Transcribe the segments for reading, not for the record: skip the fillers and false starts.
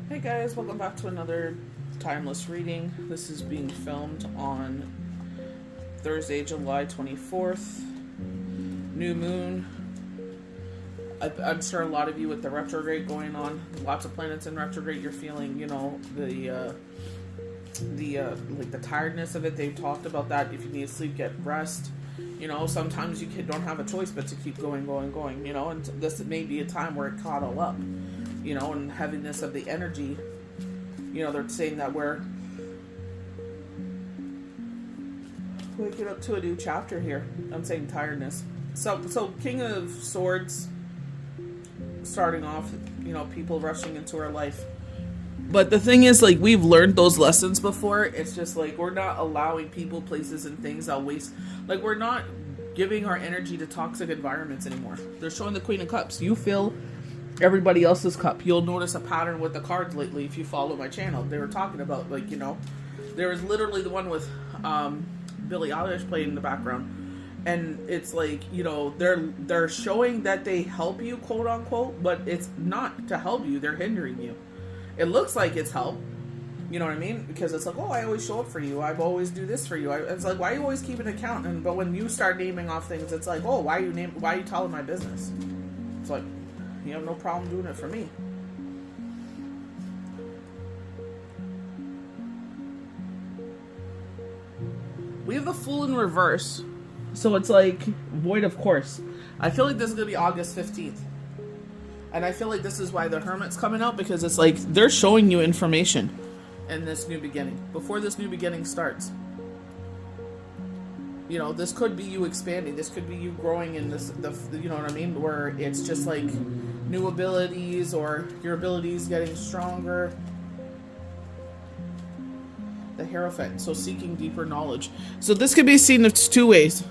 Hey guys, welcome back to another timeless reading. This is being filmed on Thursday, July 24th. New moon. I'm sure a lot of you with the retrograde going on, lots of planets in retrograde, you're feeling, like the tiredness of it. They've talked about that. If you need sleep, get rest. Sometimes you don't have a choice but to keep going, and this may be a time where it caught all up, and heaviness of the energy. They're saying that we're waking up to a new chapter here. I'm saying tiredness. So King of Swords starting off, people rushing into our life. But the thing is, like, we've learned those lessons before. It's just like we're not allowing people, places, and things that waste. Like, we're not giving our energy to toxic environments anymore. They're showing the Queen of Cups. You fill everybody else's cup. You'll notice a pattern with the cards lately if you follow my channel. They were talking about, there was literally the one with Billie Eilish playing in the background. And it's like, they're showing that they help you, quote unquote, but it's not to help you. They're hindering you. It looks like it's help. You know what I mean? Because it's like, oh, I always show up for you. I always do this for you. It's like, why are you always keeping an account? But when you start naming off things, it's like, oh, why are you telling my business? It's like, you have no problem doing it for me. We have the Fool in reverse. So it's like, void of course. I feel like this is going to be August 15th. And I feel like this is why the Hermit's coming out, because it's like they're showing you information in this new beginning. Before this new beginning starts. This could be you expanding. This could be you growing in this, you know what I mean? Where it's just like new abilities or your abilities getting stronger. The Hierophant. So seeking deeper knowledge. So this could be seen in two ways.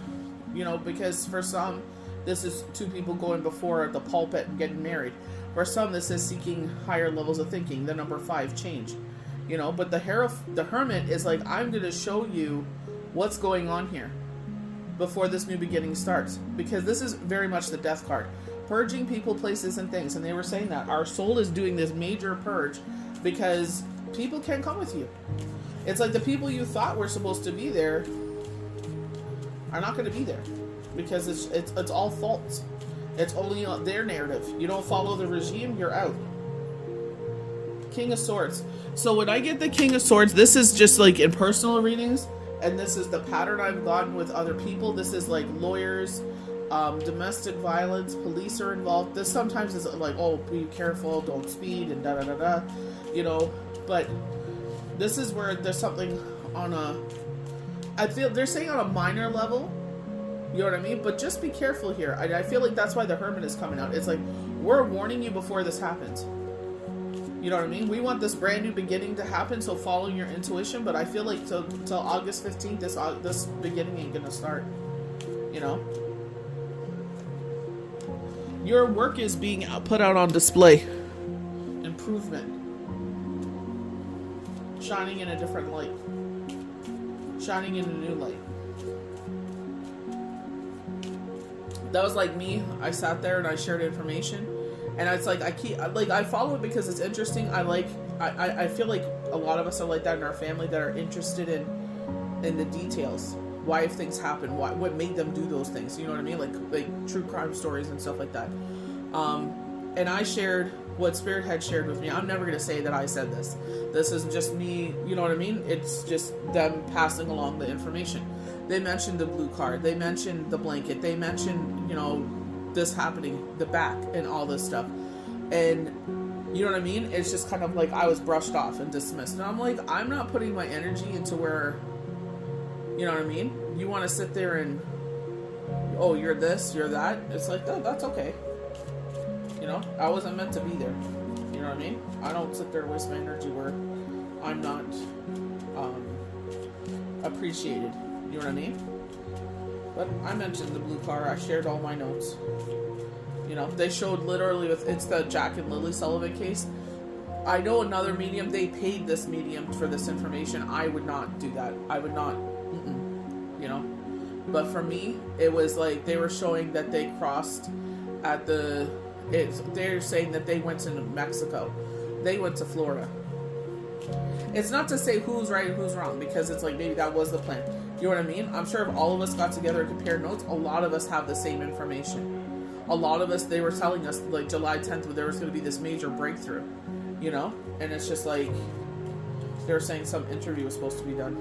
Because for some, this is two people going before the pulpit and getting married. For some, this is seeking higher levels of thinking. The number 5, change. But the Hermit is like, I'm going to show you what's going on here before this new beginning starts. Because this is very much the Death card. Purging people, places, and things. And they were saying that our soul is doing this major purge because people can't come with you. It's like the people you thought were supposed to be there are not going to be there. Because it's all false. It's only their narrative. You don't follow the regime, you're out. King of Swords. So when I get the King of Swords, this is just like in personal readings, and this is the pattern I've gotten with other people. This is like lawyers, domestic violence, police are involved. This sometimes is like, oh, be careful, don't speed, and da-da-da-da. But this is where there's something on I feel they're saying on a minor level. You know what I mean? But just be careful here. I feel like that's why the Hermit is coming out. It's like, we're warning you before this happens. You know what I mean? We want this brand new beginning to happen, so follow your intuition. But I feel like till August 15th, this beginning ain't gonna start. Your work is being put out on display. Improvement. Shining in a different light. Shining in a new light. That was like me. I sat there and I shared information, and it's like I follow it because it's interesting. I feel like a lot of us are like that in our family, that are interested in the details. Why if things happen? What made them do those things? You know what I mean? Like true crime stories and stuff like that. And I shared what Spirit had shared with me. I'm never gonna say that I said this. This is just me. You know what I mean? It's just them passing along the information. They mentioned the blue card. They mentioned the blanket. They mentioned, this happening, the back, and all this stuff. And, you know what I mean? It's just kind of like I was brushed off and dismissed. And I'm like, I'm not putting my energy into where, you know what I mean? You want to sit there and, oh, you're this, you're that. It's like, oh, that's okay. I wasn't meant to be there. You know what I mean? I don't sit there and waste my energy where I'm not appreciated. You know what I mean? But I mentioned the blue car. I shared all my notes. They showed literally it's the Jack and Lily Sullivan case. I know another medium, they paid this medium for this information. I would not do that. I would not, But for me, it was like they were showing that they crossed at they're saying that they went to Mexico They went to Florida. It's not to say who's right and who's wrong, because it's like maybe that was the plan. You know what I mean? I'm sure if all of us got together and compared notes, a lot of us have the same information. A lot of us, they were telling us like July 10th there was going to be this major breakthrough, you know? And it's just like they were saying some interview was supposed to be done.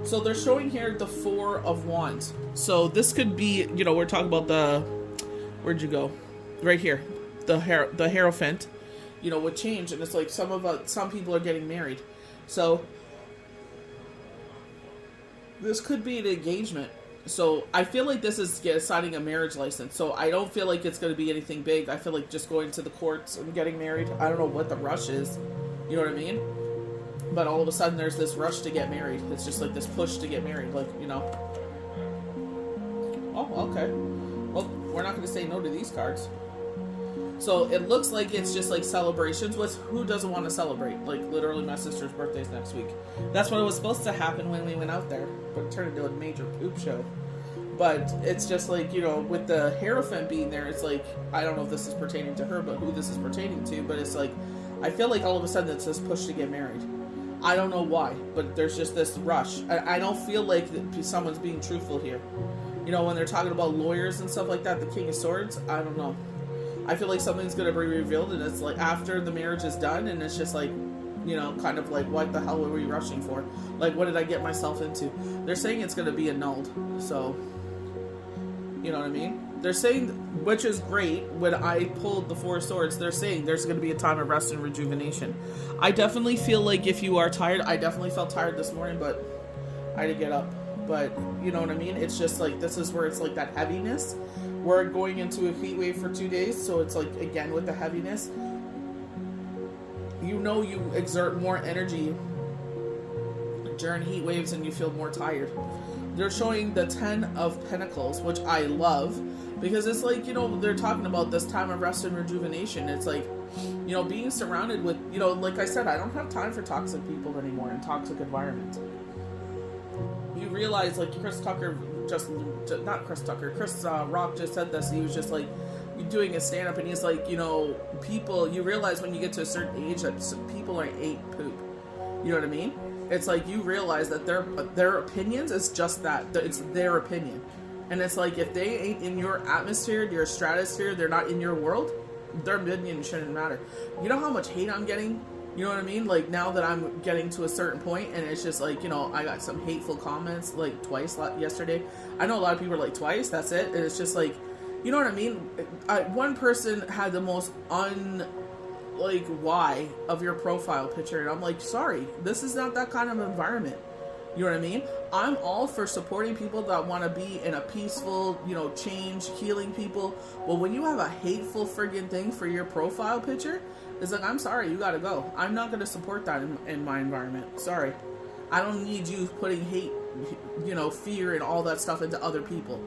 So they're showing here the Four of Wands. So this could be, you know, we're talking about the, where'd you go? Right here, the Hierophant. You know, would change, and it's like some people are getting married, so this could be an engagement. So I feel like this is signing a marriage license. So I don't feel like it's going to be anything big. I feel like just going to the courts and getting married. I don't know what the rush is. You know what I mean? But all of a sudden there's this rush to get married. It's just like this push to get married. Like, you know. Oh, okay. Well, we're not going to say no to these cards. So it looks like it's just like celebrations. Who doesn't want to celebrate? Like literally my sister's birthday's next week. That's what it was supposed to happen when we went out there. But it turned into a major poop show. But it's just like, you know, with the Hierophant being there, it's like, I don't know if this is pertaining to her, but who this is pertaining to. But it's like, I feel like all of a sudden it's this push to get married. I don't know why, but there's just this rush. I don't feel like someone's being truthful here. You know, when they're talking about lawyers and stuff like that, the King of Swords, I don't know. I feel like something's going to be revealed, and it's like after the marriage is done, and it's just like, you know, kind of like, what the hell were we rushing for? Like, what did I get myself into? They're saying it's going to be annulled, so, you know what I mean? They're saying, which is great, when I pulled the Four of Swords, they're saying there's going to be a time of rest and rejuvenation. I definitely feel like if you are tired, I definitely felt tired this morning, but I had to get up. But, you know what I mean? It's just like, this is where it's like that heaviness. We're going into a heat wave for 2 days, so it's like, again, with the heaviness, you know, you exert more energy during heat waves and you feel more tired. They're showing the 10 of Pentacles, which I love, because it's like, you know, they're talking about this time of rest and rejuvenation. It's like, you know, being surrounded with, you know, like I said, I don't have time for toxic people anymore and toxic environments. You realize, like, Chris Rock just said this. He was just like, doing a stand-up, and he's like, you know, people, you realize when you get to a certain age that people ain't poop. You know what I mean? It's like, you realize that their opinions is just that. It's their opinion. And it's like, if they ain't in your atmosphere, your stratosphere, they're not in your world, their opinion shouldn't matter. You know how much hate I'm getting? You know what I mean? Like, now that I'm getting to a certain point, and it's just like, you know, I got some hateful comments, like, twice yesterday. I know a lot of people are like, twice, that's it? And it's just like, you know what I mean? One person had the most why of your profile picture, and I'm like, sorry, this is not that kind of environment. You know what I mean? I'm all for supporting people that want to be in a peaceful, you know, change, healing people. But when you have a hateful friggin' thing for your profile picture, it's like, I'm sorry, you gotta go. I'm not gonna support that in my environment. Sorry. I don't need you putting hate, you know, fear and all that stuff into other people.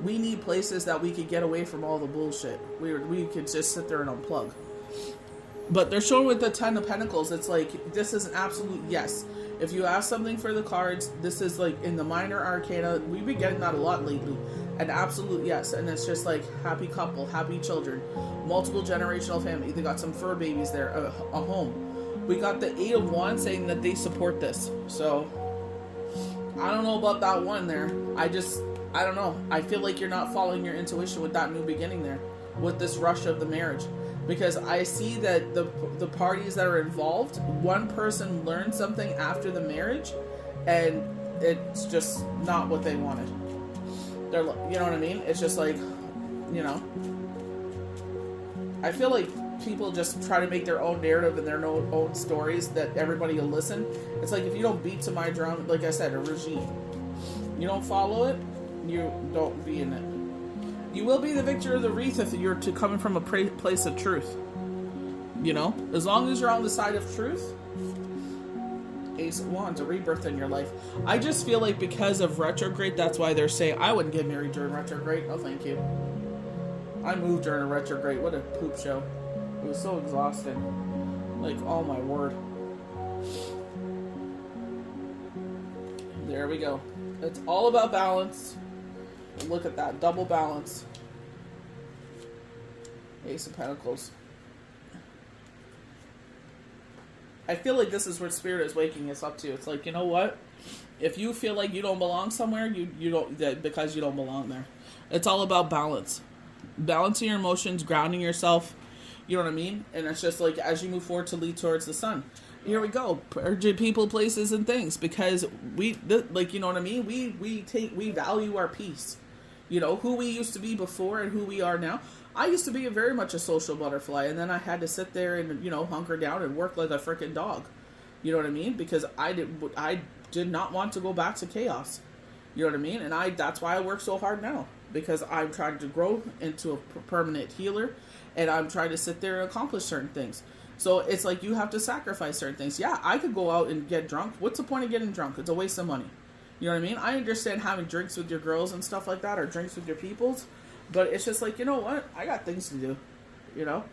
We need places that we could get away from all the bullshit. We could just sit there and unplug. But they're showing with the 10 of Pentacles, it's like, this is an absolute yes. If you ask something for the cards, this is like in the minor arcana. We've been getting that a lot lately. An absolute yes. And it's just like, happy couple, happy children, multiple generational family. They got some fur babies there, a home. We got the 8 of Wands saying that they support this. So, I don't know about that one there. I don't know. I feel like you're not following your intuition with that new beginning there. With this rush of the marriage. Because I see that the parties that are involved, one person learned something after the marriage, and it's just not what they wanted. They're, you know what I mean? It's just like, you know. I feel like people just try to make their own narrative and their own stories that everybody will listen. It's like, if you don't beat to my drum, like I said, a regime. You don't follow it, you don't be in it. You will be the victor of the wreath if you're coming from a place of truth. You know? As long as you're on the side of truth. Ace of Wands, a rebirth in your life. I just feel like because of retrograde, that's why they're saying, I wouldn't get married during retrograde. No, thank you. I moved during a retrograde. What a poop show. It was so exhausting. Like, oh my word. There we go. It's all about balance. Look at that, double balance. Ace of Pentacles. I feel like this is what Spirit is waking us up to. It's like, you know what? If you feel like you don't belong somewhere, you don't, because you don't belong there. It's all about balance. Balancing your emotions, grounding yourself, you know what I mean? And it's just like, as you move forward to lead towards the sun. Here we go. Purging people, places, and things. Because like, you know what I mean? We value our peace. You know, who we used to be before and who we are now. I used to be very much a social butterfly, and then I had to sit there and, you know, hunker down and work like a freaking dog. You know what I mean? Because I did not want to go back to chaos. You know what I mean? And that's why I work so hard now. Because I'm trying to grow into a permanent healer, and I'm trying to sit there and accomplish certain things. So it's like you have to sacrifice certain things. Yeah, I could go out and get drunk. What's the point of getting drunk? It's a waste of money. You know what I mean? I understand having drinks with your girls and stuff like that, or drinks with your peoples. But it's just like, you know what? I got things to do. You know?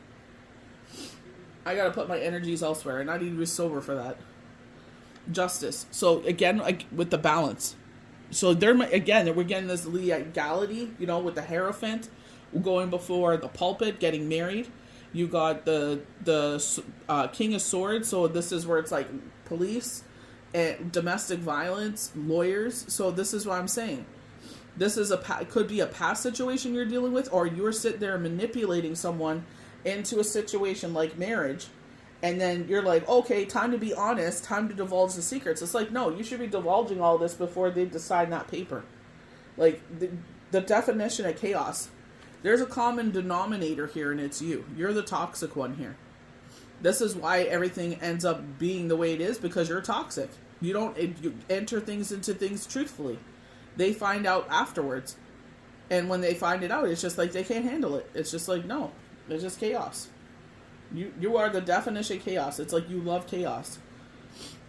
I got to put my energies elsewhere, and I need to be sober for that. Justice. So, again, like, with the balance. So, we're getting this legality, you know, with the Hierophant going before the pulpit, getting married. You got the King of Swords. So, this is where it's like police and domestic violence, lawyers. So, this is what I'm saying. This is could be a past situation you're dealing with, or you're sitting there manipulating someone into a situation like marriage, and then you're like, okay, time to be honest, time to divulge the secrets. It's like, no, you should be divulging all this before they decide that paper. Like, the definition of chaos, there's a common denominator here, and it's you. You're the toxic one here. This is why everything ends up being the way it is, because you're toxic. You enter things into things truthfully. They find out afterwards. And when they find it out, it's just like they can't handle it. It's just like, no, it's just chaos. You are the definition of chaos. It's like you love chaos.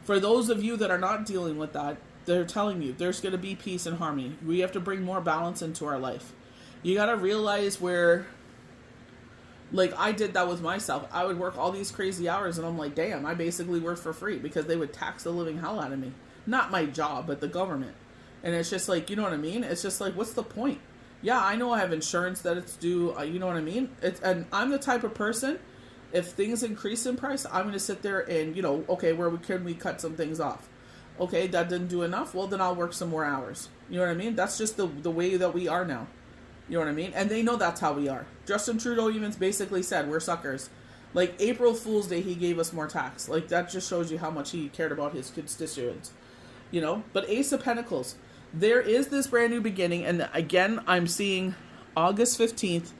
For those of you that are not dealing with that, they're telling you there's going to be peace and harmony. We have to bring more balance into our life. You got to realize where, like, I did that with myself. I would work all these crazy hours, and I'm like, damn, I basically worked for free, because they would tax the living hell out of me. Not my job, but the government. And it's just like, you know what I mean? It's just like, what's the point? Yeah, I know I have insurance that it's due. You know what I mean? And I'm the type of person, if things increase in price, I'm going to sit there and, you know, okay, can we cut some things off? Okay, that didn't do enough. Well, then I'll work some more hours. You know what I mean? That's just the way that we are now. You know what I mean? And they know that's how we are. Justin Trudeau even basically said, we're suckers. Like, April Fool's Day, he gave us more tax. Like, that just shows you how much he cared about his constituents. You know? But Ace of Pentacles. There is this brand new beginning, and again, I'm seeing August 15th.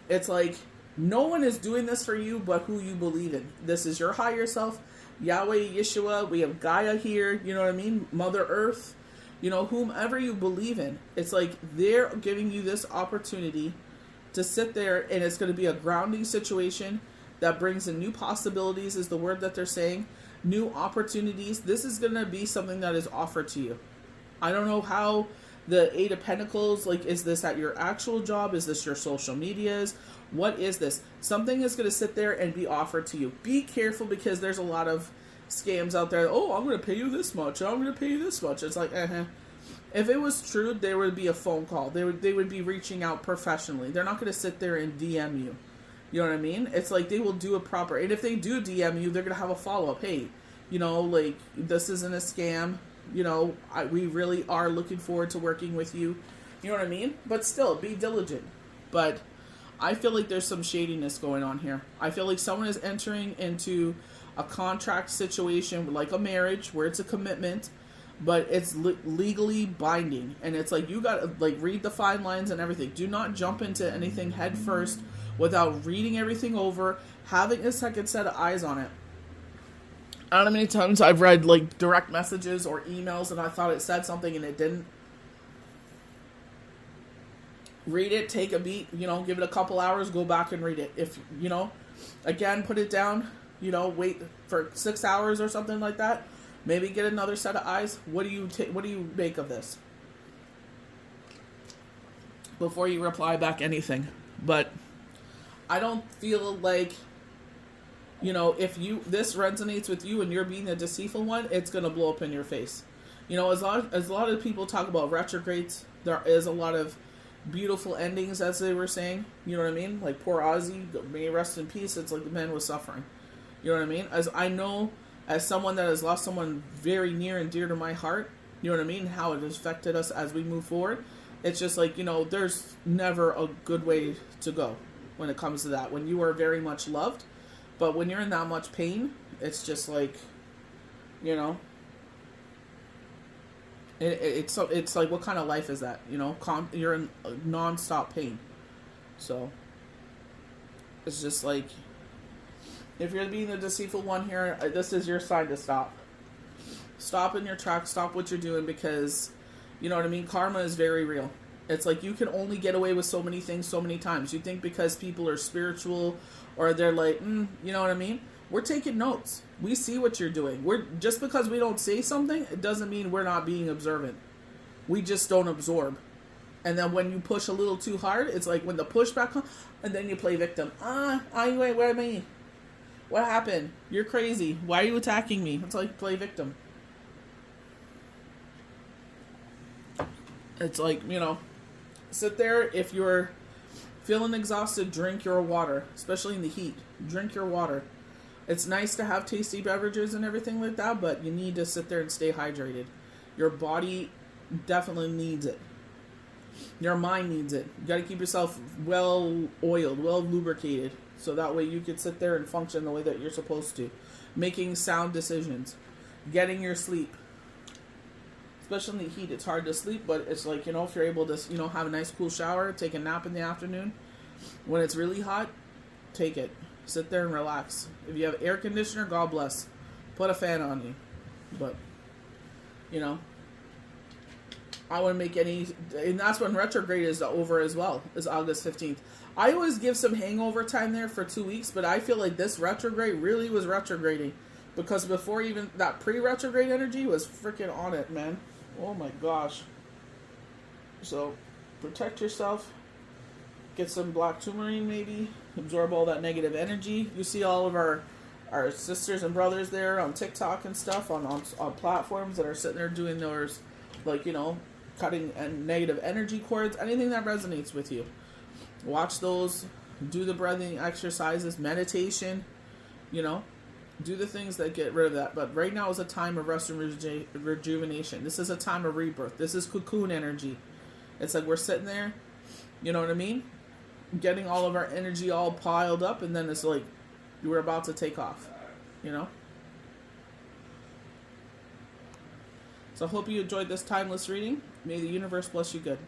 It's like, no one is doing this for you but who you believe in. This is your higher self, Yahweh, Yeshua. We have Gaia here, you know what I mean? Mother Earth, you know, whomever you believe in. It's like they're giving you this opportunity to sit there, and it's going to be a grounding situation that brings in new possibilities, is the word that they're saying. New opportunities. This is going to be something that is offered to you. I don't know how the Eight of Pentacles, like, is this at your actual job? Is this your social medias? What is this? Something is going to sit there and be offered to you. Be careful, because there's a lot of scams out there. Oh, I'm going to pay you this much. I'm going to pay you this much. It's like, If it was true, there would be a phone call. They would be reaching out professionally. They're not going to sit there and DM you. You know what I mean? It's like they will do it proper. And if they do DM you, they're going to have a follow-up. Hey, you know, like, this isn't a scam. You know, we really are looking forward to working with you. You know what I mean? But still, be diligent. But I feel like there's some shadiness going on here. I feel like someone is entering into a contract situation, like a marriage, where it's a commitment, but it's legally binding. And it's like, you got to, like, read the fine lines and everything. Do not jump into anything head first without reading everything over, having a second set of eyes on it. I don't know how many times I've read, like, direct messages or emails, and I thought it said something and it didn't. Read it, take a beat, you know, give it a couple hours, go back and read it. If, you know, again, put it down, you know, wait for 6 hours or something like that. Maybe get another set of eyes. What do you make of this? Before you reply back anything. But I don't feel like, you know, if this resonates with you and you're being the deceitful one, it's going to blow up in your face. You know, as a lot of people talk about retrogrades, there is a lot of beautiful endings, as they were saying. You know what I mean? Like, poor Ozzy, may he rest in peace. It's like the man was suffering. You know what I mean? As I know As someone that has lost someone very near and dear to my heart, you know what I mean? How it has affected us as we move forward. It's just like, there's never a good way to go when it comes to that. When you are very much loved, but when you're in that much pain, it's just like, you know, it's like, what kind of life is that? You're in non-stop pain. So it's just like, if you're being the deceitful one here, this is your sign to stop. Stop in your tracks. Stop what you're doing, because, you know what I mean? Karma is very real. It's like you can only get away with so many things so many times. You think because people are spiritual or they're like, you know what I mean? We're taking notes. We see what you're doing. Just because we don't say something, it doesn't mean we're not being observant. We just don't absorb. And then when you push a little too hard, it's like when the pushback comes, and then you play victim. Wait, where am I? What happened? You're crazy. Why are you attacking me? It's like play victim. It's like, sit there. If you're feeling exhausted, drink your water, especially in the heat. Drink your water. It's nice to have tasty beverages and everything like that, but you need to sit there and stay hydrated. Your body definitely needs it. Your mind needs it. You got to keep yourself well oiled, well lubricated, so that way you can sit there and function the way that you're supposed to. Making sound decisions. Getting your sleep. Especially in the heat, it's hard to sleep, but it's like, if you're able to, have a nice cool shower, take a nap in the afternoon. When it's really hot, take it. Sit there and relax. If you have air conditioner, God bless. Put a fan on you. But, I wouldn't make any, and that's when retrograde is over as well, is August 15th. I always give some hangover time there for 2 weeks, but I feel like this retrograde really was retrograding, because before even that pre-retrograde energy was freaking on it, man. Oh my gosh. So, protect yourself. Get some black tourmaline maybe. Absorb all that negative energy. You see all of our sisters and brothers there on TikTok and stuff, on platforms that are sitting there doing those, like, cutting negative energy cords. Anything that resonates with you. Watch those. Do the breathing exercises. Meditation. Do the things that get rid of that. But right now is a time of rest and rejuvenation. This is a time of rebirth. This is cocoon energy. It's like we're sitting there, you know what I mean? Getting all of our energy all piled up, and then it's like we're about to take off, So I hope you enjoyed this timeless reading. May the universe bless you good.